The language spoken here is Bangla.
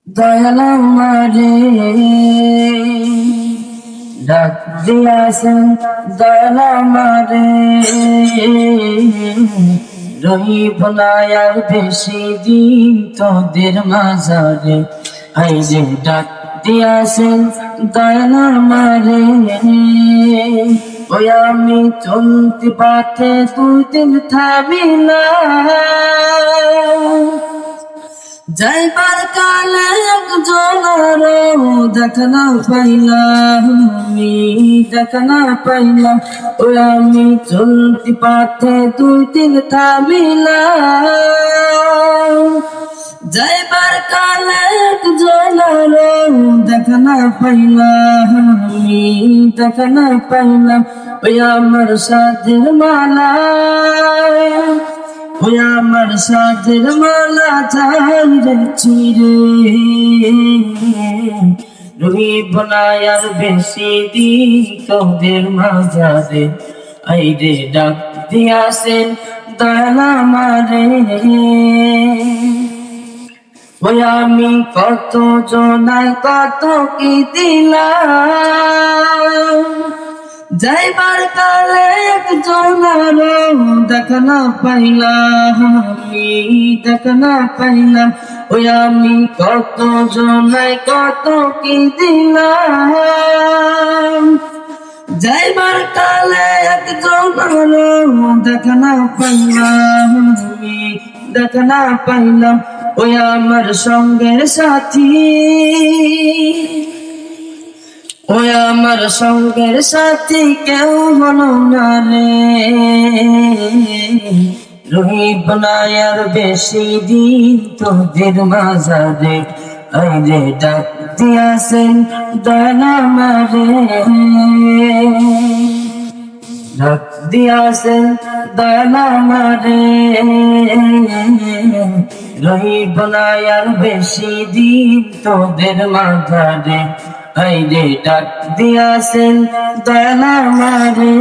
দয়াল আমারে ডাক দিয়াছেন, দয়াল আমারে রহিব না আর বেশি দিন তোদের মাঝারে। আইরে ডাক দিয়াছেন দয়াল আমারে, ওই আমি চলতে পাথে দুই দিন থামি না। যাইবার কালে একজনের দেখা না পাইলাম, আমি দেখা না পাইলাম। ওই আমি চলতি পাথে দুই দিন থামিলাম। যাইবার কালে একজনের দেখা না পাইলাম, আমি দেখা না পাইলাম। ওই আমার সাথের মালা, ওই আমার সাথের মালা চাঁদের চিরে রহিব না আর বেশি দিন তোদের মাঝারে। আইরে ডাক দিয়াছেন দয়াল আমারে, ওই আমি কত জনায় কত কি দিলাম। যাইবার কালে একজনের দেখা না পাইলাম, আমি দেখা না পাইলাম। ওই আমি কত জনায় কত কি দিলাম। যাইবার কালে একজনের দেখা না পাইলাম, আমি দেখা না পাইলাম। ওই আমার সঙ্গের সাথী, ওই আমার সঙ্গের সাথী কেউ হলো না রে। রহিব না আর বেশি দিন তোদের মাঝারে। আইরে ডাক দিয়াছেন দয়াল আমারে, ডাক দিয়াছেন দয়াল আমারে রহিব না আর বেশি দিন তোদের মাঝারে। আইরে ডাক দিয়াছেন দয়াল আমারে।